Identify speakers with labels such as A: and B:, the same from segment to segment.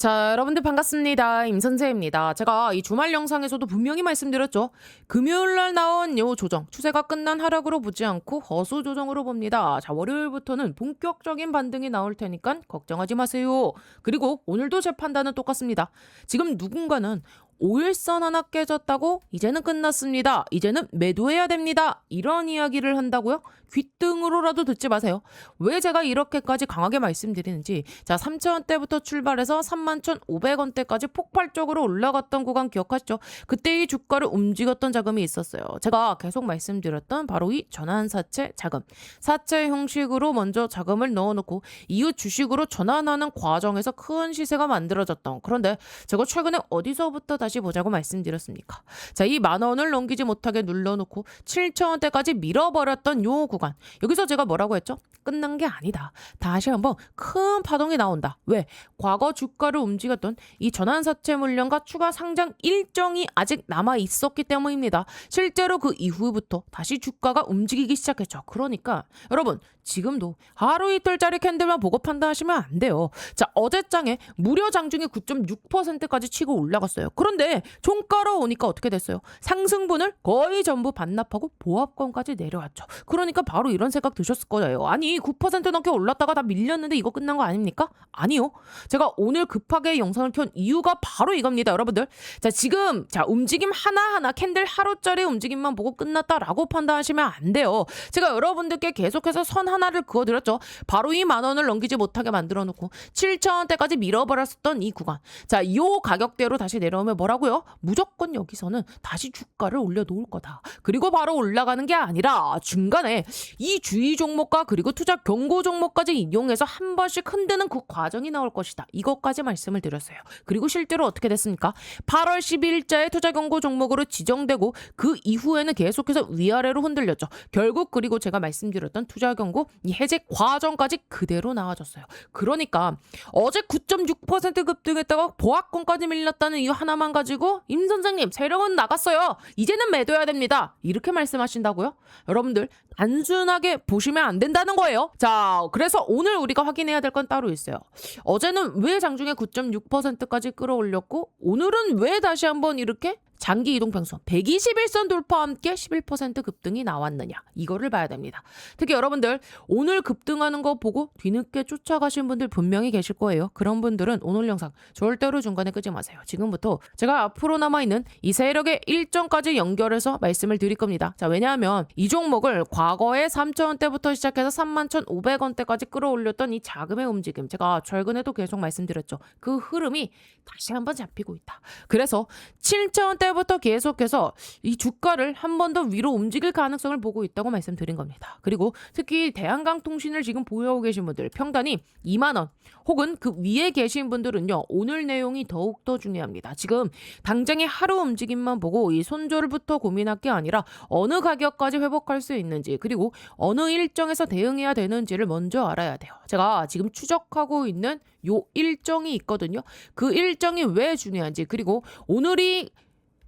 A: 자, 여러분들 반갑습니다. 임선재입니다. 제가 이 주말 영상에서도 분명히 말씀드렸죠. 금요일 날 나온 요 조정, 추세가 끝난 하락으로 보지 않고 허수 조정으로 봅니다. 자, 월요일부터는 본격적인 반등이 나올 테니까 걱정하지 마세요. 그리고 오늘도 제 판단은 똑같습니다. 지금 누군가는 5일선 하나 깨졌다고 이제는 끝났습니다. 이제는 매도해야 됩니다. 이런 이야기를 한다고요? 귓등으로라도 듣지 마세요. 왜 제가 이렇게까지 강하게 말씀드리는지. 자, 3,000원대부터 출발해서 31,500원대까지 폭발적으로 올라갔던 구간 기억하시죠? 그때 이 주가를 움직였던 자금이 있었어요. 제가 계속 말씀드렸던 바로 이 전환사채 자금. 사채 형식으로 먼저 자금을 넣어놓고 이후 주식으로 전환하는 과정에서 큰 시세가 만들어졌던. 그런데 제가 최근에 어디서부터 다시 보자고 말씀드렸습니까? 자, 이 10,000원을 넘기지 못하게 눌러놓고 7,000원대까지 밀어버렸던 요 구간. 여기서 제가 뭐라고 했죠? 끝난 게 아니다. 다시 한번 큰 파동이 나온다. 왜? 과거 주가를 움직였던 이 전환사채 물량과 추가 상장 일정이 아직 남아 있었기 때문입니다. 실제로 그 이후부터 다시 주가가 움직이기 시작했죠. 그러니까 여러분 지금도 하루 이틀짜리 캔들만 보고 판단하시면 안 돼요. 자, 어제장에 무려 장중에 9.6%까지 치고 올라갔어요. 그런데 종가로 오니까 어떻게 됐어요? 상승분을 거의 전부 반납하고 보합권까지 내려왔죠. 그러니까 바로 이런 생각 드셨을 거예요. 아니 9% 넘게 올랐다가 다 밀렸는데 이거 끝난 거 아닙니까? 아니요. 제가 오늘 급하게 영상을 켠 이유가 바로 이겁니다. 여러분들. 자, 지금 움직임 하나하나 캔들 하루짜리 움직임만 보고 끝났다라고 판단하시면 안 돼요. 제가 여러분들께 계속해서 선 하나를 그어드렸죠. 바로 이 10,000원을 넘기지 못하게 만들어 놓고 7,000원대까지 밀어버렸었던 이 구간. 자, 이 가격대로 다시 내려오면 뭐라고요? 무조건 여기서는 다시 주가를 올려놓을 거다. 그리고 바로 올라가는 게 아니라 중간에 이 주의 종목과 그리고 투자 경고 종목까지 이용해서 한 번씩 흔드는 그 과정이 나올 것이다. 이것까지 말씀을 드렸어요. 그리고 실제로 어떻게 됐습니까? 8월 12일자에 투자 경고 종목으로 지정되고 그 이후에는 계속해서 위아래로 흔들렸죠. 결국 그리고 제가 말씀드렸던 투자 경고 이 해제 과정까지 그대로 나와줬어요. 그러니까 어제 9.6% 급등했다가 보합권까지 밀렸다는 이유 하나만 가지고 임 선생님 세력은 나갔어요. 이제는 매도해야 됩니다. 이렇게 말씀하신다고요? 여러분들 단순하게 보시면 안 된다는 거예요. 자, 그래서 오늘 우리가 확인해야 될 건 따로 있어요. 어제는 왜 장중에 9.6%까지 끌어올렸고 오늘은 왜 다시 한번 이렇게 장기 이동 평선 121선 돌파와 함께 11% 급등이 나왔느냐, 이거를 봐야 됩니다. 특히 여러분들 오늘 급등하는 거 보고 뒤늦게 쫓아가신 분들 분명히 계실 거예요. 그런 분들은 오늘 영상 절대로 중간에 끄지 마세요. 지금부터 제가 앞으로 남아있는 이 세력의 일정까지 연결해서 말씀을 드릴 겁니다. 자, 왜냐하면 이 종목을 과거에 3,000원대부터 시작해서 31,500원대까지 끌어올렸던 이 자금의 움직임, 제가 최근에도 계속 말씀드렸죠. 그 흐름이 다시 한번 잡히고 있다. 그래서 7,000원대 부터 계속해서 이 주가를 한 번 더 위로 움직일 가능성을 보고 있다고 말씀드린 겁니다. 그리고 특히 대한강통신을 지금 보유하고 계신 분들 평단이 20,000원 혹은 그 위에 계신 분들은요, 오늘 내용이 더욱더 중요합니다. 지금 당장의 하루 움직임만 보고 이 손절부터 고민할 게 아니라 어느 가격까지 회복할 수 있는지, 그리고 어느 일정에서 대응해야 되는지를 먼저 알아야 돼요. 제가 지금 추적하고 있는 요 일정이 있거든요. 그 일정이 왜 중요한지, 그리고 오늘이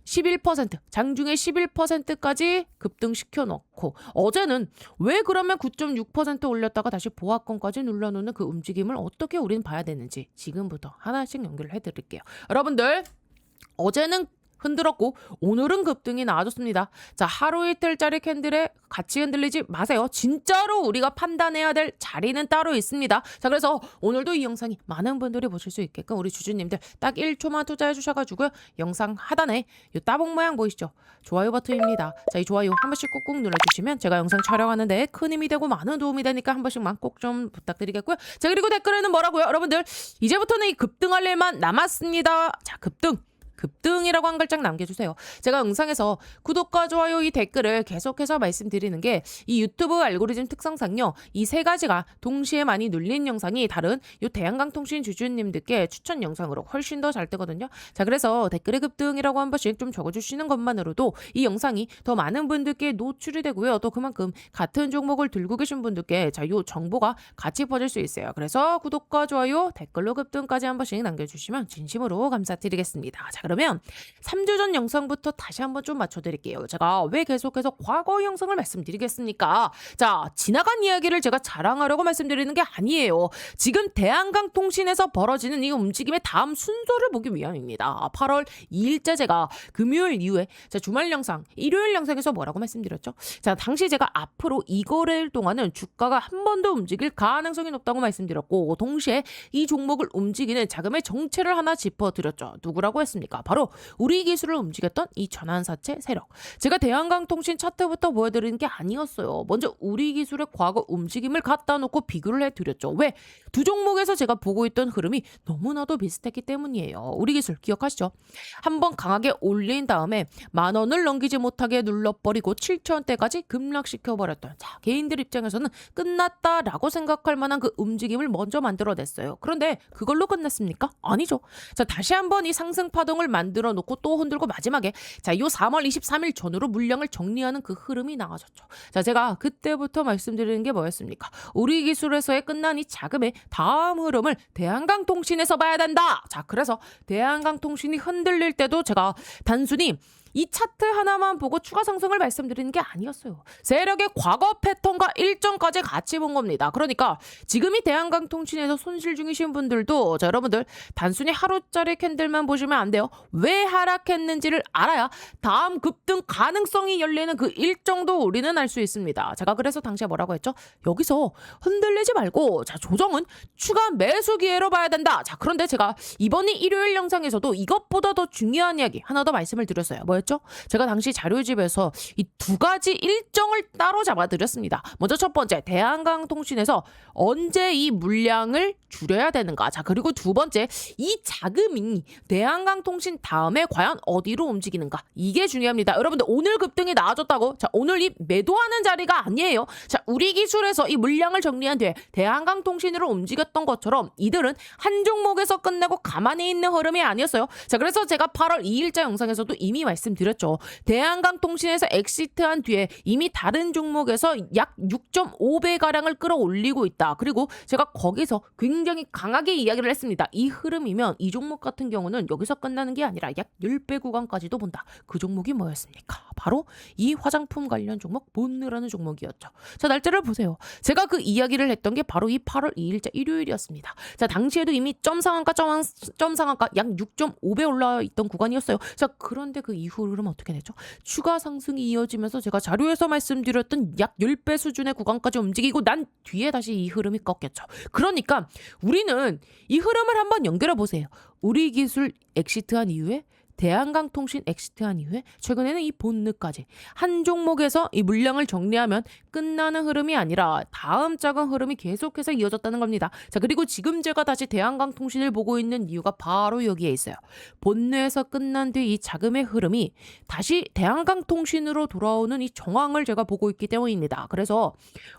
A: 11%, 장중에 11%까지 급등시켜 놓고 어제는 왜 그러면 9.6% 올렸다가 다시 보합권까지 눌러놓는 그 움직임을 어떻게 우리는 봐야 되는지 지금부터 하나씩 연결을 해드릴게요. 여러분들 어제는 흔들었고 오늘은 급등이 나와줬습니다. 자, 하루 이틀짜리 캔들에 같이 흔들리지 마세요. 진짜로 우리가 판단해야 될 자리는 따로 있습니다. 자, 그래서 오늘도 이 영상이 많은 분들이 보실 수 있게끔 우리 주주님들 딱 1초만 투자해 주셔가지고요, 영상 하단에 이 따봉 모양 보이시죠? 좋아요 버튼입니다. 자, 이 좋아요 한 번씩 꾹꾹 눌러주시면 제가 영상 촬영하는데 큰 힘이 되고 많은 도움이 되니까 한 번씩만 꼭 좀 부탁드리겠고요. 자, 그리고 댓글에는 뭐라고요? 여러분들 이제부터는 이 급등할 일만 남았습니다. 자, 급등이라고 한 글자 남겨주세요. 제가 영상에서 구독과 좋아요 이 댓글을 계속해서 말씀드리는 게 이 유튜브 알고리즘 특성상요, 이 세 가지가 동시에 많이 눌린 영상이 다른 요 대한강통신 주주님들께 추천 영상으로 훨씬 더 잘 뜨거든요. 자, 그래서 댓글에 급등이라고 한 번씩 좀 적어주시는 것만으로도 이 영상이 더 많은 분들께 노출이 되고요. 또 그만큼 같은 종목을 들고 계신 분들께 요 정보가 같이 퍼질 수 있어요. 그래서 구독과 좋아요, 댓글로 급등까지 한 번씩 남겨주시면 진심으로 감사드리겠습니다. 자, 그럼 그러면 3주 전 영상부터 다시 한번 좀 맞춰드릴게요. 제가 왜 계속해서 과거 영상을 말씀드리겠습니까? 자, 지나간 이야기를 제가 자랑하려고 말씀드리는 게 아니에요. 지금 대한강통신에서 벌어지는 이 움직임의 다음 순서를 보기 위함입니다. 8월 2일째 제가 금요일 이후에 자, 주말 영상, 일요일 영상에서 뭐라고 말씀드렸죠? 자, 당시 제가 앞으로 이 거래일 동안은 주가가 한 번 더 움직일 가능성이 높다고 말씀드렸고, 동시에 이 종목을 움직이는 자금의 정체를 하나 짚어드렸죠. 누구라고 했습니까? 바로 우리 기술을 움직였던 이 전환사채 세력. 제가 대한강통신 차트부터 보여드리는 게 아니었어요. 먼저 우리 기술의 과거 움직임을 갖다 놓고 비교를 해드렸죠. 왜? 두 종목에서 제가 보고 있던 흐름이 너무나도 비슷했기 때문이에요. 우리 기술 기억하시죠? 한번 강하게 올린 다음에 10,000원을 넘기지 못하게 눌러버리고 7,000원대까지 급락시켜버렸던, 자, 개인들 입장에서는 끝났다라고 생각할 만한 그 움직임을 먼저 만들어냈어요. 그런데 그걸로 끝났습니까? 아니죠. 자, 다시 한번 이 상승 파동을 만들어 놓고 또 흔들고 마지막에 자, 요 3월 23일 전후로 물량을 정리하는 그 흐름이 나와졌죠. 자, 제가 그때부터 말씀드리는 게 뭐였습니까? 우리 기술에서의 끝난 이 자금의 다음 흐름을 대한강통신에서 봐야 된다. 자, 그래서 대한강통신이 흔들릴 때도 제가 단순히 이 차트 하나만 보고 추가 상승을 말씀드리는 게 아니었어요. 세력의 과거 패턴과 일정까지 같이 본 겁니다. 그러니까 지금이 대한강통신에서 손실 중이신 분들도, 자, 여러분들 단순히 하루짜리 캔들만 보시면 안 돼요. 왜 하락했는지를 알아야 다음 급등 가능성이 열리는 그 일정도 우리는 알 수 있습니다. 제가 그래서 당시에 뭐라고 했죠? 여기서 흔들리지 말고, 자, 조정은 추가 매수 기회로 봐야 된다. 자, 그런데 제가 이번이 일요일 영상에서도 이것보다 더 중요한 이야기 하나 더 말씀을 드렸어요. 뭐였죠? 제가 당시 자료집에서 이 두 가지 일정을 따로 잡아드렸습니다. 먼저 첫 번째, 대한강통신에서 언제 이 물량을 줄여야 되는가. 자, 그리고 두 번째, 이 자금이 대한강통신 다음에 과연 어디로 움직이는가. 이게 중요합니다. 여러분들 오늘 급등이 나아졌다고, 자, 오늘 이 매도하는 자리가 아니에요. 자, 우리 기술에서 이 물량을 정리한 뒤에 대한강통신으로 움직였던 것처럼 이들은 한 종목에서 끝내고 가만히 있는 흐름이 아니었어요. 자, 그래서 제가 8월 2일자 영상에서도 이미 말씀드렸죠. 대한강통신에서 엑시트한 뒤에 이미 다른 종목에서 약 6.5배가량을 끌어올리고 있다. 그리고 제가 거기서 굉장히 강하게 이야기를 했습니다. 이 흐름이면 이 종목 같은 경우는 여기서 끝나는 게 아니라 약 10배 구간까지도 본다. 그 종목이 뭐였습니까? 바로 이 화장품 관련 종목 본느라는 종목이었죠. 자, 날짜를 보세요. 제가 그 이야기를 했던 게 바로 이 8월 2일자 일요일이었습니다. 자, 당시에도 이미 점상한가 약 6.5배 올라 있던 구간이었어요. 자, 그런데 그 이후 흐름 어떻게 되죠? 추가 상승이 이어지면서 제가 자료에서 말씀드렸던 약 10배 수준의 구간까지 움직이고 난 뒤에 다시 이 흐름이 꺾였죠. 그러니까 우리는 이 흐름을 한번 연결해 보세요. 우리 기술 엑시트한 이후에, 대한강통신 엑시트한 이후에, 최근에는 이 본느까지 한 종목에서 이 물량을 정리하면 끝나는 흐름이 아니라 다음 작은 흐름이 계속해서 이어졌다는 겁니다. 자, 그리고 지금 제가 다시 대한강통신을 보고 있는 이유가 바로 여기에 있어요. 본느에서 끝난 뒤 이 자금의 흐름이 다시 대한강통신으로 돌아오는 이 정황을 제가 보고 있기 때문입니다. 그래서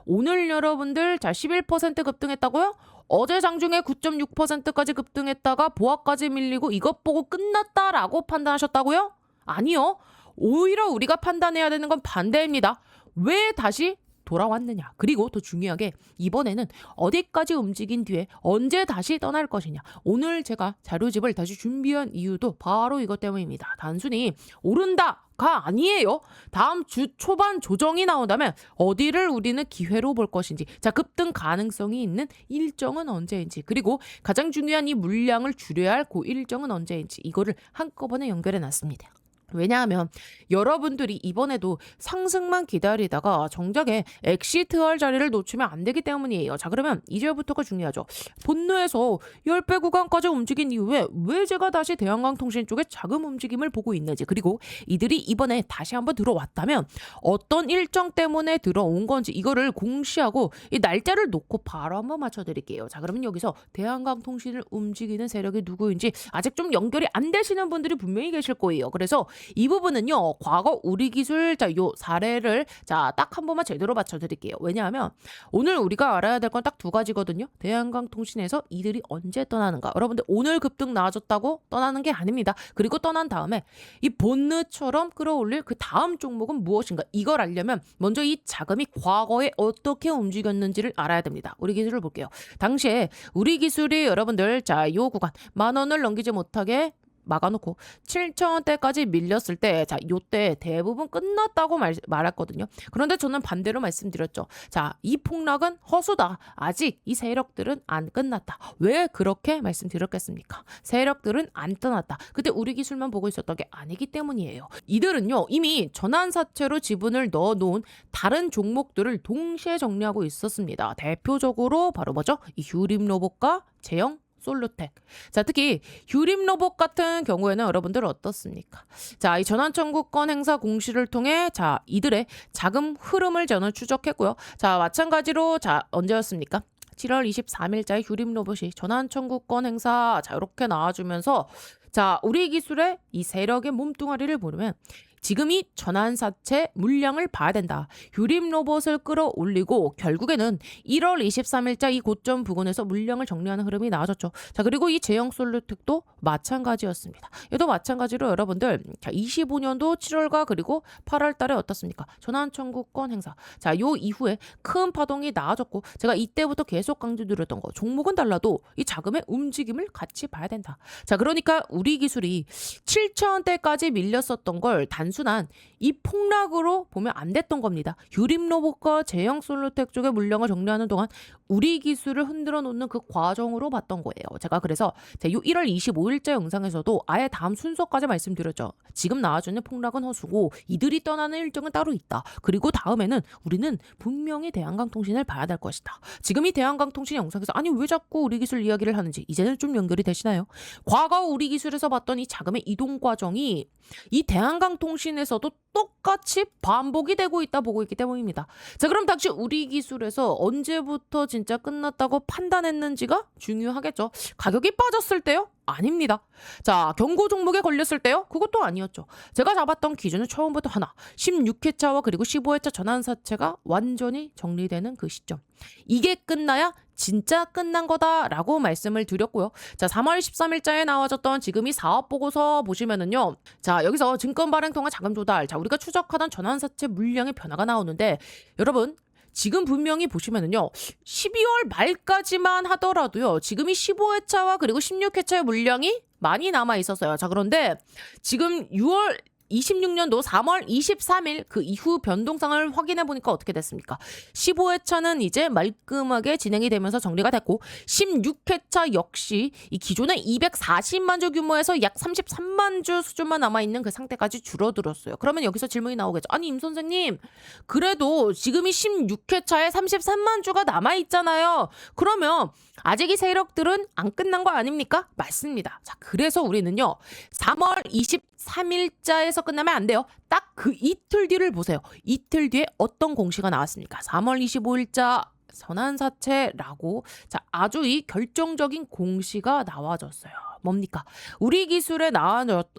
A: 오늘 여러분들, 자, 11% 급등했다고요? 어제 장중에 9.6%까지 급등했다가 보합까지 밀리고 이것 보고 끝났다라고 판단하셨다고요? 아니요. 오히려 우리가 판단해야 되는 건 반대입니다. 왜 다시 돌아왔느냐. 그리고 더 중요하게 이번에는 어디까지 움직인 뒤에 언제 다시 떠날 것이냐. 오늘 제가 자료집을 다시 준비한 이유도 바로 이것 때문입니다. 단순히 오른다가 아니에요. 다음 주 초반 조정이 나온다면 어디를 우리는 기회로 볼 것인지, 자, 급등 가능성이 있는 일정은 언제인지, 그리고 가장 중요한 이 물량을 줄여야 할 그 일정은 언제인지, 이거를 한꺼번에 연결해 놨습니다. 왜냐하면 여러분들이 이번에도 상승만 기다리다가 정작에 엑시트할 자리를 놓치면 안 되기 때문이에요. 자, 그러면 이제부터가 중요하죠. 본느에서 10배 구간까지 움직인 이후에 왜 제가 다시 대한강통신 쪽에 자금 움직임을 보고 있는지, 그리고 이들이 이번에 다시 한번 들어왔다면 어떤 일정 때문에 들어온 건지, 이거를 공시하고 이 날짜를 놓고 바로 한번 맞춰드릴게요. 자, 그러면 여기서 대한강통신을 움직이는 세력이 누구인지 아직 좀 연결이 안 되시는 분들이 분명히 계실 거예요. 그래서 이 부분은요, 과거 우리 기술, 자, 요 사례를 자, 딱 한 번만 제대로 맞춰드릴게요. 왜냐하면 오늘 우리가 알아야 될 건 딱 두 가지거든요. 대한강통신에서 이들이 언제 떠나는가. 여러분들 오늘 급등 나아졌다고 떠나는 게 아닙니다. 그리고 떠난 다음에 이 본느처럼 끌어올릴 그 다음 종목은 무엇인가. 이걸 알려면 먼저 이 자금이 과거에 어떻게 움직였는지를 알아야 됩니다. 우리 기술을 볼게요. 당시에 우리 기술이 여러분들, 자, 요 구간 10,000원을 넘기지 못하게 막아놓고 7,000원대까지 밀렸을 때, 자, 요때 대부분 끝났다고 말했거든요. 그런데 저는 반대로 말씀드렸죠. 자, 이 폭락은 허수다. 아직 이 세력들은 안 끝났다. 왜 그렇게 말씀드렸겠습니까? 세력들은 안 떠났다. 그때 우리 기술만 보고 있었던 게 아니기 때문이에요. 이들은요, 이미 전환사채로 지분을 넣어놓은 다른 종목들을 동시에 정리하고 있었습니다. 대표적으로 바로 뭐죠? 이 휴림로봇과 제형 솔루텍. 자, 특히 휴림로봇 같은 경우에는 여러분들 어떻습니까? 자, 이 전환청구권 행사 공시를 통해 자, 이들의 자금 흐름을 저는 추적했고요. 자, 마찬가지로 자, 언제였습니까? 7월 23일자에 휴림로봇이 전환청구권 행사 자, 이렇게 나와주면서 자, 우리 기술의 이 세력의 몸뚱아리를 보려면 지금 이 전환사채 물량을 봐야 된다. 휴림로봇을 끌어올리고 결국에는 1월 23일자 이 고점 부근에서 물량을 정리하는 흐름이 나와졌죠. 자, 그리고 이 제형 솔루텍도 마찬가지였습니다. 얘도 마찬가지로 여러분들 자, 25년도 7월과 그리고 8월 달에 어떻습니까? 전환청구권 행사. 자, 요 이후에 큰 파동이 나와졌고 제가 이때부터 계속 강조드렸던 거 종목은 달라도 이 자금의 움직임을 같이 봐야 된다. 자, 그러니까 우리 기술이 7,000원대까지 밀렸었던 걸 단순한 이 폭락으로 보면 안 됐던 겁니다. 휴림로봇과 제형 솔루텍 쪽의 물량을 정리하는 동안 우리 기술을 흔들어 놓는 그 과정으로 봤던 거예요. 제가 그래서 이 1월 25일자 영상에서도 아예 다음 순서까지 말씀드렸죠. 지금 나와주는 폭락은 허수고 이들이 떠나는 일정은 따로 있다. 그리고 다음에는 우리는 분명히 대한강통신을 봐야 될 것이다. 지금 이 대한강통신 영상에서 아니 왜 자꾸 우리 기술 이야기를 하는지 이제는 좀 연결이 되시나요? 과거 우리 기술에서 봤던 이 자금의 이동 과정이 이 대한강통신에서도 똑같이 반복이 되고 있다 보고 있기 때문입니다. 자, 그럼 당시 우리 기술에서 언제부터 진짜 끝났다고 판단했는지가 중요하겠죠. 가격이 빠졌을 때요? 아닙니다. 자, 경고 종목에 걸렸을 때요? 그것도 아니었죠. 제가 잡았던 기준은 처음부터 하나, 16회차와 그리고 15회차 전환사채가 완전히 정리되는 그 시점. 이게 끝나야 진짜 끝난 거다라고 말씀을 드렸고요. 자, 3월 13일자에 나와졌던 지금 이 사업보고서 보시면은요. 자, 여기서 증권발행통화 자금 조달. 자, 우리가 추적하던 전환사채 물량의 변화가 나오는데 여러분 지금 분명히 보시면은요. 12월 말까지만 하더라도요. 지금 이 15회차와 그리고 16회차의 물량이 많이 남아 있었어요. 자, 그런데 지금 26년도 3월 23일 그 이후 변동상을 확인해 보니까 어떻게 됐습니까? 15회차는 이제 말끔하게 진행이 되면서 정리가 됐고 16회차 역시 이 기존의 240만 주 규모에서 약 33만 주 수준만 남아있는 그 상태까지 줄어들었어요. 그러면 여기서 질문이 나오겠죠. 아니 임 선생님 그래도 지금 이 16회차에 33만 주가 남아있잖아요. 그러면 아직 이 세력들은 안 끝난 거 아닙니까? 맞습니다. 자, 그래서 우리는요 3월 23일자에서 끝나면 안 돼요. 딱 그 이틀 뒤를 보세요. 이틀 뒤에 어떤 공시가 나왔습니까? 3월 25일자 전환사채라고 자 아주 이 결정적인 공시가 나와졌어요. 뭡니까? 우리 기술에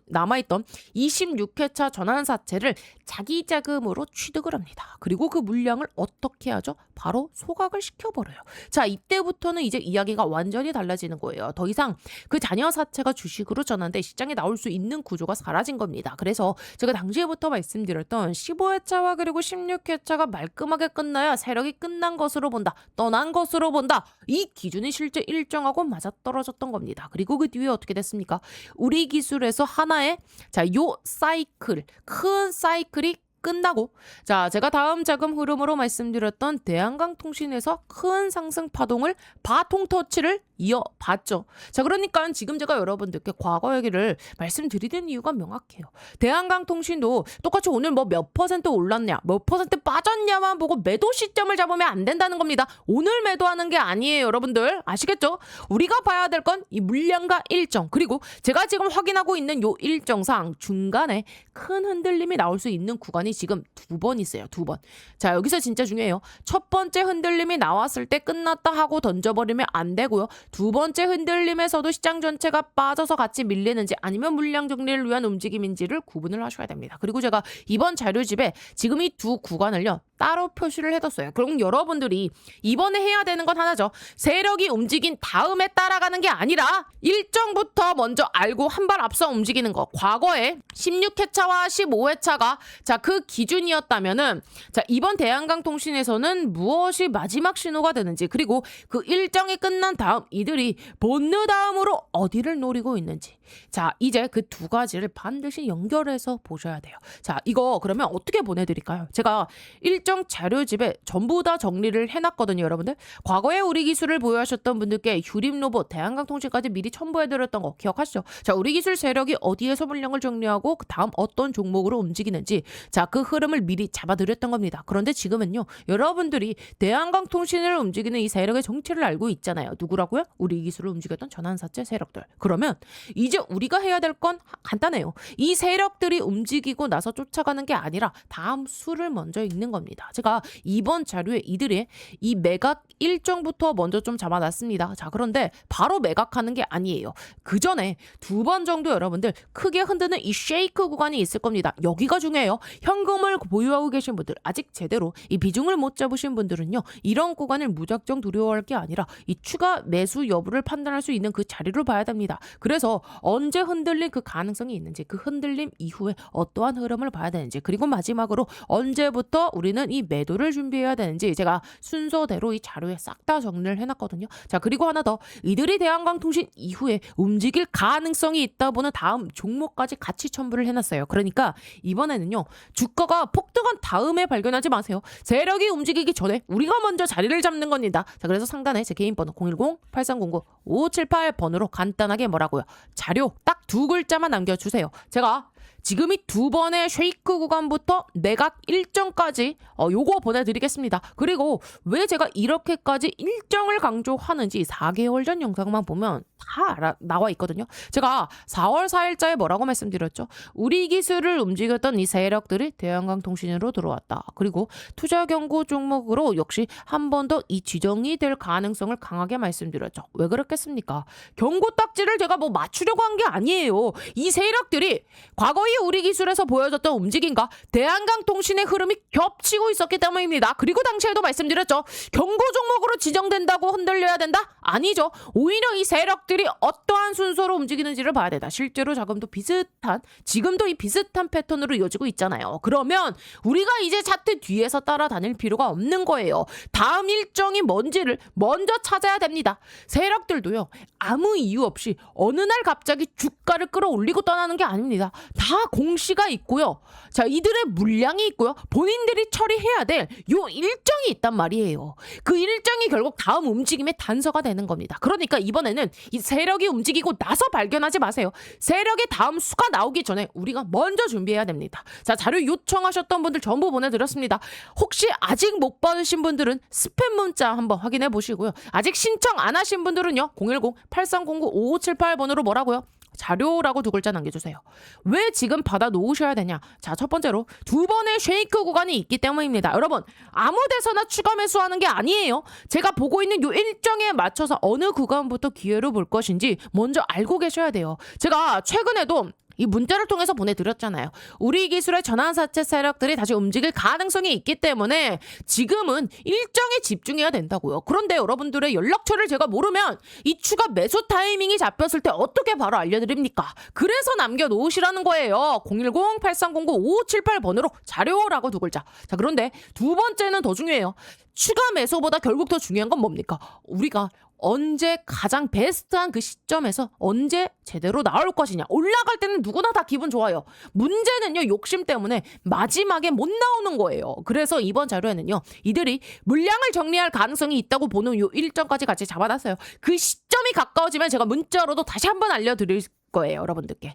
A: 남아있던 26회차 전환사채를 자기 자금으로 취득을 합니다. 그리고 그 물량을 어떻게 하죠? 바로 소각을 시켜버려요. 자, 이때부터는 이제 이야기가 완전히 달라지는 거예요. 더 이상 그 잔여 사채가 주식으로 전환돼 시장에 나올 수 있는 구조가 사라진 겁니다. 그래서 제가 당시에부터 말씀드렸던 15회차와 그리고 16회차가 말끔하게 끝나야 세력이 끝난 것으로 본다. 떠난 것으로 본다. 이 기준이 실제 일정하고 맞아떨어졌던 겁니다. 그리고 그 뒤에 어떻게 됐습니까? 우리 기술에서 하나의 요 사이클, 큰 사이클이 끝나고 자 제가 다음 자금 흐름으로 말씀드렸던 대한강통신에서 큰 상승 파동을 바통 터치를 이어봤죠. 자, 그러니까 지금 제가 여러분들께 과거 얘기를 말씀드리는 이유가 명확해요. 대한강통신도 똑같이 오늘 뭐 몇 퍼센트 올랐냐, 몇 퍼센트 빠졌냐만 보고 매도 시점을 잡으면 안 된다는 겁니다. 오늘 매도하는 게 아니에요, 여러분들. 아시겠죠? 우리가 봐야 될 건 이 물량과 일정, 그리고 제가 지금 확인하고 있는 요 일정상 중간에 큰 흔들림이 나올 수 있는 구간이 지금 2번 있어요. 2번. 자, 여기서 진짜 중요해요. 첫 번째 흔들림이 나왔을 때 끝났다 하고 던져버리면 안 되고요. 두 번째 흔들림에서도 시장 전체가 빠져서 같이 밀리는지 아니면 물량 정리를 위한 움직임인지를 구분을 하셔야 됩니다. 그리고 제가 이번 자료집에 지금 이 두 구간을요 따로 표시를 해뒀어요. 그럼 여러분들이 이번에 해야 되는 건 하나죠. 세력이 움직인 다음에 따라가는 게 아니라 일정부터 먼저 알고 한 발 앞서 움직이는 거. 과거에 16회차와 15회차가 자 그 기준이었다면은 자 이번 대한강통신에서는 무엇이 마지막 신호가 되는지 그리고 그 일정이 끝난 다음 이들이 본느 다음으로 어디를 노리고 있는지. 자, 이제 그 두 가지를 반드시 연결해서 보셔야 돼요. 자, 이거 그러면 어떻게 보내드릴까요? 제가 일정 자료집에 전부 다 정리를 해놨거든요, 여러분들. 과거에 우리 기술을 보유하셨던 분들께 휴림 로봇, 대한강통신까지 미리 첨부해드렸던 거 기억하시죠? 자, 우리 기술 세력이 어디에서 물량을 정리하고 그 다음 어떤 종목으로 움직이는지, 자, 그 흐름을 미리 잡아드렸던 겁니다. 그런데 지금은요, 여러분들이 대한강통신을 움직이는 이 세력의 정체를 알고 있잖아요. 누구라고요? 우리 기술을 움직였던 전환사채 세력들. 그러면 이제 우리가 해야 될 건 간단해요. 이 세력들이 움직이고 나서 쫓아가는 게 아니라 다음 수를 먼저 읽는 겁니다. 제가 이번 자료에 이들의 이 매각 일정부터 먼저 좀 잡아놨습니다. 자, 그런데 바로 매각하는 게 아니에요. 그 전에 두 번 정도 여러분들 크게 흔드는 이 쉐이크 구간이 있을 겁니다. 여기가 중요해요. 현금을 보유하고 계신 분들, 아직 제대로 이 비중을 못 잡으신 분들은요, 이런 구간을 무작정 두려워할 게 아니라 이 추가 매수 여부를 판단할 수 있는 그 자리를 봐야 됩니다. 그래서 언제 흔들릴 그 가능성이 있는지, 그 흔들림 이후에 어떠한 흐름을 봐야 되는지, 그리고 마지막으로 언제부터 우리는 이 매도를 준비해야 되는지 제가 순서대로 이 자료에 싹 다 정리를 해놨거든요. 자, 그리고 하나 더, 이들이 대한강통신 이후에 움직일 가능성이 있다 보는 다음 종목까지 같이 첨부를 해놨어요. 그러니까 이번에는요, 주가가 폭등한 다음에 발견하지 마세요. 세력이 움직이기 전에 우리가 먼저 자리를 잡는 겁니다. 자, 그래서 상단에 제 개인 번호 010-8309-5578번으로 간단하게 뭐라고요? 자료 딱 두 글자만 남겨주세요. 제가 지금 이 두 번의 쉐이크 구간부터 매각 일정까지 요거 보내드리겠습니다. 그리고 왜 제가 이렇게까지 일정을 강조하는지 4개월 전 영상만 보면 다 나와 있거든요. 제가 4월 4일자에 뭐라고 말씀드렸죠? 우리 기술을 움직였던 이 세력들이 대한강통신으로 들어왔다. 그리고 투자 경고 종목으로 역시 한 번 더 이 지정이 될 가능성을 강하게 말씀드렸죠. 왜 그렇겠습니까? 경고 딱지를 제가 뭐 맞추려고 한 게 아니에요. 이 세력들이 과거에 우리 기술에서 보여줬던 움직임과 대한강통신의 흐름이 겹치고 있었기 때문입니다. 그리고 당시에도 말씀드렸죠. 경고 종목으로 지정된다고 흔들려야 된다? 아니죠. 오히려 이 세력들이 어떠한 순서로 움직이는지를 봐야 된다. 실제로 지금도 이 비슷한 패턴으로 이어지고 있잖아요. 그러면 우리가 이제 차트 뒤에서 따라다닐 필요가 없는 거예요. 다음 일정이 뭔지를 먼저 찾아야 됩니다. 세력들도요, 아무 이유 없이 어느 날 갑자기 주가를 끌어올리고 떠나는 게 아닙니다. 다 공시가 있고요. 자, 이들의 물량이 있고요. 본인들이 처리해야 될 요 일정이 있단 말이에요. 그 일정이 결국 다음 움직임의 단서가 되는 겁니다. 그러니까 이번에는 이 세력이 움직이고 나서 발견하지 마세요. 세력의 다음 수가 나오기 전에 우리가 먼저 준비해야 됩니다. 자, 자료 요청하셨던 분들 전부 보내드렸습니다. 혹시 아직 못 받으신 분들은 스팸 문자 한번 확인해 보시고요. 아직 신청 안 하신 분들은요, 010-8309-5578번으로 뭐라고요? 자료라고 두 글자 남겨주세요. 왜 지금 받아 놓으셔야 되냐? 자, 첫 번째로 두 번의 쉐이크 구간이 있기 때문입니다. 여러분, 아무 데서나 추가 매수하는 게 아니에요. 제가 보고 있는 요 일정에 맞춰서 어느 구간부터 기회로 볼 것인지 먼저 알고 계셔야 돼요. 제가 최근에도 이 문자를 통해서 보내드렸잖아요. 우리 기술의 전환사채 세력들이 다시 움직일 가능성이 있기 때문에 지금은 일정에 집중해야 된다고요. 그런데 여러분들의 연락처를 제가 모르면 이 추가 매수 타이밍이 잡혔을 때 어떻게 바로 알려드립니까? 그래서 남겨놓으시라는 거예요. 010-8309-5578번으로 자료라고 두 글자. 자, 그런데 두 번째는 더 중요해요. 추가 매수보다 결국 더 중요한 건 뭡니까? 우리가 언제 가장 베스트한 그 시점에서 언제 제대로 나올 것이냐. 올라갈 때는 누구나 다 기분 좋아요. 문제는요, 욕심 때문에 마지막에 못 나오는 거예요. 그래서 이번 자료에는요, 이들이 물량을 정리할 가능성이 있다고 보는 요 일정까지 같이 잡아놨어요. 그 시점이 가까워지면 제가 문자로도 다시 한번 알려드릴 거예요, 여러분들께.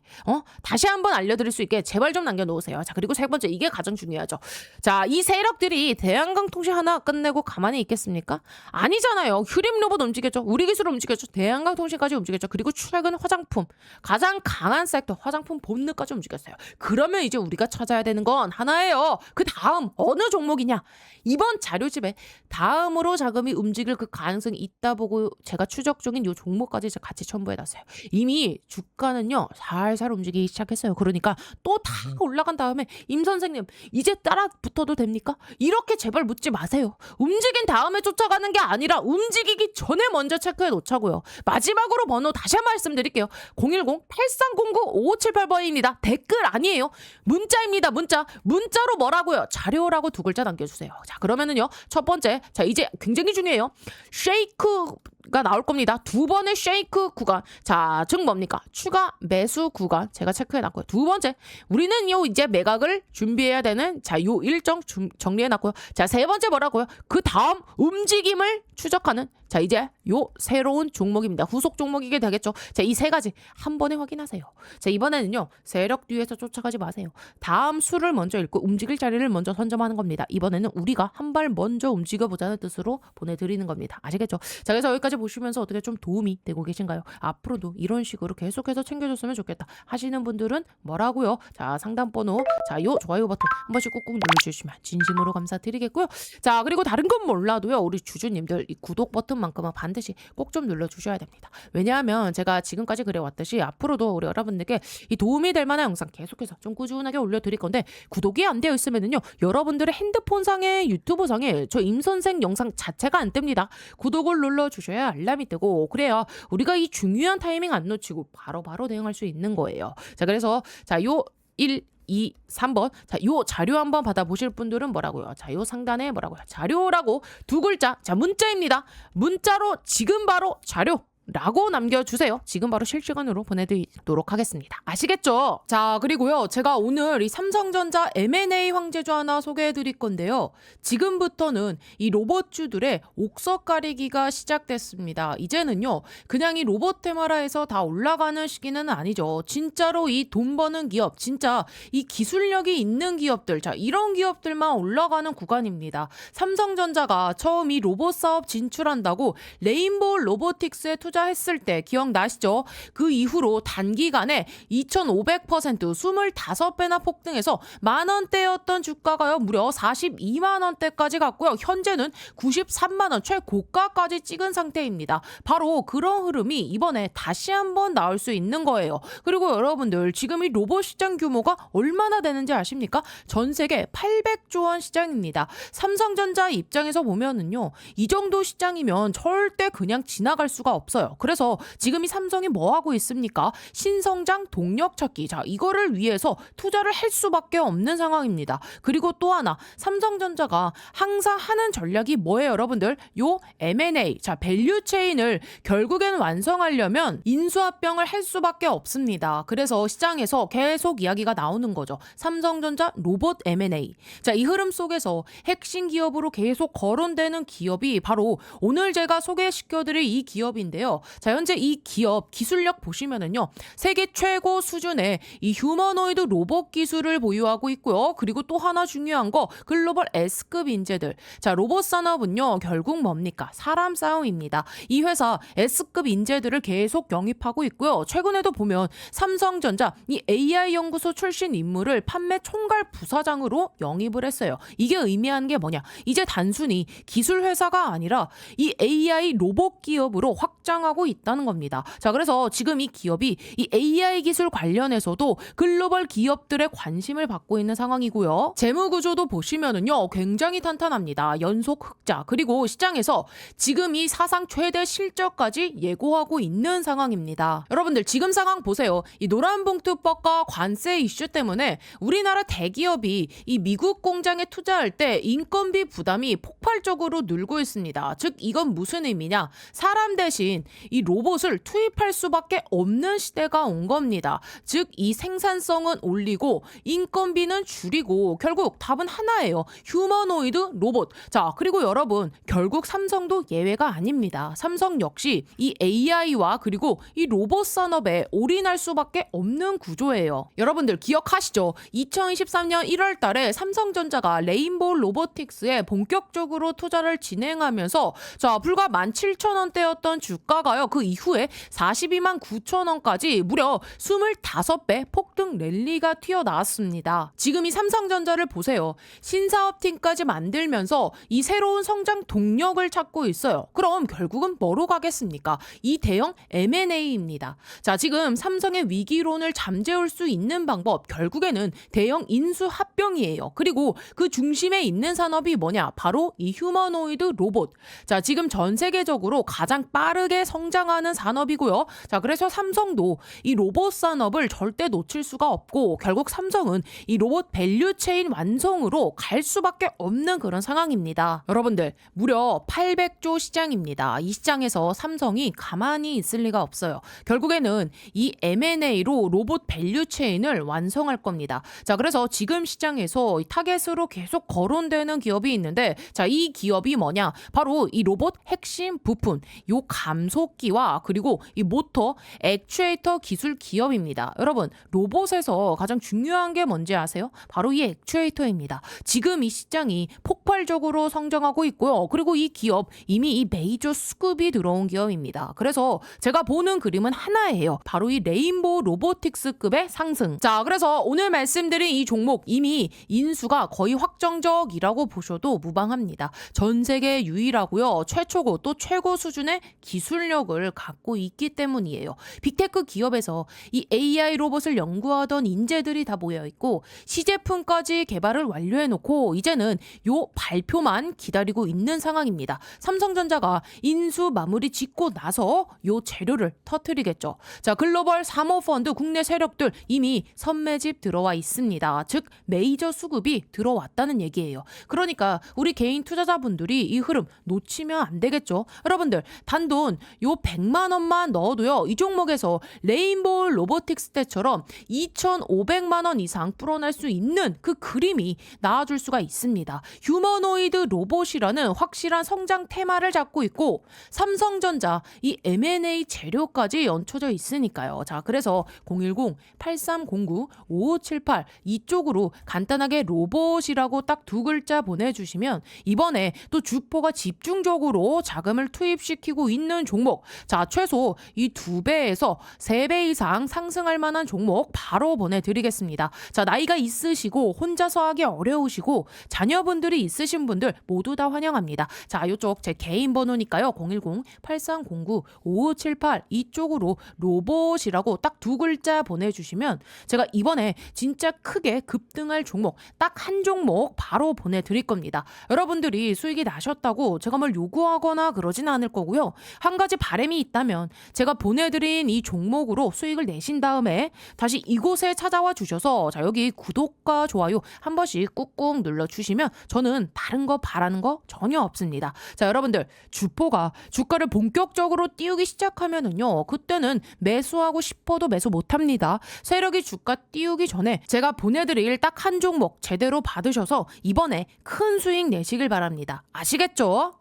A: 다시 한번 알려드릴 수 있게 제발 좀 남겨놓으세요. 자, 그리고 세 번째, 이게 가장 중요하죠. 자, 이 세력들이 대한강통신 하나 끝내고 가만히 있겠습니까? 아니잖아요. 휴림 로봇 움직였죠. 우리 기술 움직였죠. 대한강통신까지 움직였죠. 그리고 최근 화장품, 가장 강한 섹터 화장품 본느까지 움직였어요. 그러면 이제 우리가 찾아야 되는 건 하나예요. 그 다음 어느 종목이냐? 이번 자료집에 다음으로 자금이 움직일 그 가능성이 있다 보고 제가 추적 중인 요 종목까지 같이 첨부해놨어요. 이미 주가 주가는요 살살 움직이기 시작했어요. 그러니까 또 다 올라간 다음에 임 선생님 이제 따라 붙어도 됩니까? 이렇게 제발 묻지 마세요. 움직인 다음에 쫓아가는 게 아니라 움직이기 전에 먼저 체크해 놓자고요. 마지막으로 번호 다시 한 번 말씀드릴게요. 010-8309-5578번입니다. 댓글 아니에요. 문자입니다. 문자로 뭐라고요? 자료라고 두 글자 남겨주세요. 자, 그러면은요 첫 번째, 자 이제 굉장히 중요해요. 쉐이크가 나올 겁니다. 두 번의 쉐이크 구간. 자, 즉 뭡니까? 추가 매수 구간 제가 체크해놨고요. 두 번째, 우리는 요 이제 매각을 준비해야 되는 자 요 일정 정리해놨고요. 자, 세 번째 뭐라고요? 그 다음 움직임을 추적하는 자 이제 요 새로운 종목입니다. 후속 종목이게 되겠죠. 자, 이 세 가지 한 번에 확인하세요. 자, 이번에는요 세력 뒤에서 쫓아가지 마세요. 다음 수를 먼저 읽고 움직일 자리를 먼저 선점하는 겁니다. 이번에는 우리가 한 발 먼저 움직여보자는 뜻으로 보내드리는 겁니다. 아시겠죠? 자, 그래서 여기까지 보시면서 어떻게 좀 도움이 되고 계신가요? 앞으로도 이런 식으로 계속해서 챙겨줬으면 좋겠다 하시는 분들은 뭐라고요? 자, 상담번호 자 요 좋아요 버튼 한 번씩 꾹꾹 눌러주시면 진심으로 감사드리겠고요. 자, 그리고 다른 건 몰라도요 우리 주주님들 이 구독 버튼만큼은 반드시 꼭 좀 눌러주셔야 됩니다. 왜냐하면 제가 지금까지 그래왔듯이 앞으로도 우리 여러분들께 이 도움이 될 만한 영상 계속해서 좀 꾸준하게 올려드릴 건데 구독이 안 되어 있으면은요 여러분들의 핸드폰상에 유튜브상에 저 임선생 영상 자체가 안 뜹니다. 구독을 눌러주셔야 알람이 뜨고 그래야 우리가 이 중요한 타이밍 안 놓치고 바로바로 대응할 수 있는 거예요. 자, 그래서 자 요 1, 2, 3번 자 요 자료 한번 받아보실 분들은 뭐라고요? 자, 요 상단에 뭐라고요? 자료라고 두 글자 자 문자입니다. 문자로 지금 바로 자료 라고 남겨주세요. 지금 바로 실시간으로 보내드리도록 하겠습니다. 아시겠죠? 자, 그리고요 제가 오늘 이 삼성전자 M&A 황제주 하나 소개해드릴 건데요. 지금부터는 이 로봇주들의 옥석 가리기가 시작됐습니다. 이제는요 그냥 이 로봇 테마라에서 다 올라가는 시기는 아니죠. 진짜로 이 돈 버는 기업, 진짜 이 기술력이 있는 기업들, 자 이런 기업들만 올라가는 구간입니다. 삼성전자가 처음 이 로봇 사업 진출한다고 레인보우 로보틱스에 투자했을 때 기억나시죠? 그 이후로 단기간에 2500% 25배나 폭등해서 만원대였던 주가가요 무려 42만원대까지 갔고요. 현재는 93만원 최고가까지 찍은 상태입니다. 바로 그런 흐름이 이번에 다시 한번 나올 수 있는 거예요. 그리고 여러분들 지금 이 로봇 시장 규모가 얼마나 되는지 아십니까? 전 세계 800조 원 시장입니다. 삼성전자 입장에서 보면은요 이 정도 시장이면 절대 그냥 지나갈 수가 없어요. 그래서 지금 이 삼성이 뭐 하고 있습니까? 신성장 동력 찾기. 자, 이거를 위해서 투자를 할 수밖에 없는 상황입니다. 그리고 또 하나, 삼성전자가 항상 하는 전략이 뭐예요, 여러분들? 요 M&A. 자, 밸류 체인을 결국엔 완성하려면 인수합병을 할 수밖에 없습니다. 그래서 시장에서 계속 이야기가 나오는 거죠. 삼성전자 로봇 M&A. 자, 이 흐름 속에서 핵심 기업으로 계속 거론되는 기업이 바로 오늘 제가 소개시켜드릴 이 기업인데요. 자, 현재 이 기업 기술력 보시면은요 세계 최고 수준의 이 휴머노이드 로봇 기술을 보유하고 있고요. 그리고 또 하나 중요한 거 글로벌 S급 인재들. 자, 로봇 산업은요 결국 뭡니까? 사람 싸움입니다. 이 회사 S급 인재들을 계속 영입하고 있고요. 최근에도 보면 삼성전자 이 AI 연구소 출신 인물을 판매 총괄 부사장으로 영입을 했어요. 이게 의미하는 게 뭐냐? 이제 단순히 기술 회사가 아니라 이 AI 로봇 기업으로 확장하고 있다는 겁니다. 자, 그래서 지금 이 기업이 이 AI 기술 관련해서도 글로벌 기업들의 관심을 받고 있는 상황이고요. 재무 구조도 보시면은요 굉장히 탄탄합니다. 연속 흑자 그리고 시장에서 지금 이 사상 최대 실적까지 예고하고 있는 상황입니다. 여러분들 지금 상황 보세요. 이 노란봉투법과 관세 이슈 때문에 우리나라 대기업이 이 미국 공장에 투자할 때 인건비 부담이 폭발적으로 늘고 있습니다. 즉 이건 무슨 의미냐? 사람 대신 이 로봇을 투입할 수밖에 없는 시대가 온 겁니다. 즉 이 생산성은 올리고 인건비는 줄이고 결국 답은 하나예요. 휴머노이드 로봇. 자, 그리고 여러분 결국 삼성도 예외가 아닙니다. 삼성 역시 이 AI와 그리고 이 로봇 산업에 올인할 수밖에 없는 구조예요. 여러분들 기억하시죠? 2023년 1월 달에 삼성전자가 레인보우 로보틱스에 본격적으로 투자를 진행하면서 자 불과 17,000원대였던 주가 주가가요. 그 이후에 42만 9천 원까지 무려 25배 폭등 랠리가 튀어나왔습니다. 지금 이 삼성전자를 보세요. 신사업팀까지 만들면서 이 새로운 성장 동력을 찾고 있어요. 그럼 결국은 뭐로 가겠습니까? 이 대형 M&A입니다. 자, 지금 삼성의 위기론을 잠재울 수 있는 방법, 결국에는 대형 인수 합병이에요. 그리고 그 중심에 있는 산업이 뭐냐? 바로 이 휴머노이드 로봇. 자, 지금 전 세계적으로 가장 빠르게 성장하는 산업이고요. 자, 그래서 삼성도 이 로봇 산업을 절대 놓칠 수가 없고, 결국 삼성은 이 로봇 밸류체인 완성으로 갈 수밖에 없는 그런 상황입니다. 여러분들, 무려 800조 시장입니다. 이 시장에서 삼성이 가만히 있을 리가 없어요. 결국에는 이 M&A로 로봇 밸류체인을 완성할 겁니다. 자, 그래서 지금 시장에서 타겟으로 계속 거론되는 기업이 있는데, 자, 이 기업이 뭐냐? 바로 이 로봇 핵심 부품, 요 감속기와 그리고 이 모터, 액추에이터 기술 기업입니다. 여러분, 로봇에서 가장 중요한 게 뭔지 아세요? 바로 이 액추에이터입니다. 지금 이 시장이 폭발적으로 성장하고 있고요. 그리고 이 기업 이미 이 메이저 수급이 들어온 기업입니다. 그래서 제가 보는 그림은 하나예요. 바로 이 레인보우 로보틱스급의 상승. 자, 그래서 오늘 말씀드린 이 종목 이미 인수가 거의 확정적이라고 보셔도 무방합니다. 전 세계 유일하고요. 최초고 또 최고 수준의 기술력을 갖고 있기 때문이에요. 빅테크 기업에서 이 AI 로봇을 연구하던 인재들이 다 모여 있고, 시제품까지 개발을 완료해놓고 이제는 요 발표만 기다리고 있는 상황입니다. 삼성전자가 인수 마무리 짓고 나서 요 재료를 터뜨리겠죠. 자, 글로벌 사모펀드 국내 세력들 이미 선매집 들어와 있습니다. 즉 메이저 수급이 들어왔다는 얘기예요. 그러니까 우리 개인 투자자분들이 이 흐름 놓치면 안 되겠죠. 여러분들, 단돈 요 100만 원만 넣어도요, 이 종목에서 레인보우 로보틱스 때처럼 2,500만 원 이상 불어날 수 있는 그 그림이 나와줄 수가 있습니다. 휴머노이드 로봇이라는 확실한 성장 테마를 잡고 있고, 삼성전자 이 M&A 재료까지 얹혀져 있으니까요. 자, 그래서 010-8309-5578 이쪽으로 간단하게 로봇이라고 딱 두 글자 보내주시면 이번에 또 주포가 집중적으로 자금을 투입시키고 있는 종목, 자, 최소 이 2배에서 3배 이상 상승할 만한 종목 바로 보내드리겠습니다. 자, 나이가 있으시고 혼자서 하기 어려우시고 자녀분들이 있으신 분들 모두 다 환영합니다. 자, 이쪽 제 개인 번호니까요. 010-8309-5578 이쪽으로 로봇이라고 딱 두 글자 보내주시면 제가 이번에 진짜 크게 급등할 종목 딱 한 종목 바로 보내드릴 겁니다. 여러분들이 수익이 나셨다고 제가 뭘 요구하거나 그러진 않을 거고요. 한 가지 바람이 있다면 제가 보내드린 이 종목으로 수익을 내신 다음에 다시 이곳에 찾아와 주셔서, 자, 여기 구독과 좋아요 한 번씩 꾹꾹 눌러주시면 저는 다른 거 바라는 거 전혀 없습니다. 자, 여러분들, 주포가 주가를 본격적으로 띄우기 시작하면은요, 그때는 매수하고 싶어도 매수 못합니다. 세력이 주가 띄우기 전에 제가 보내드릴 딱 한 종목 제대로 받으셔서 이번에 큰 수익 내시길 바랍니다. 아시겠죠?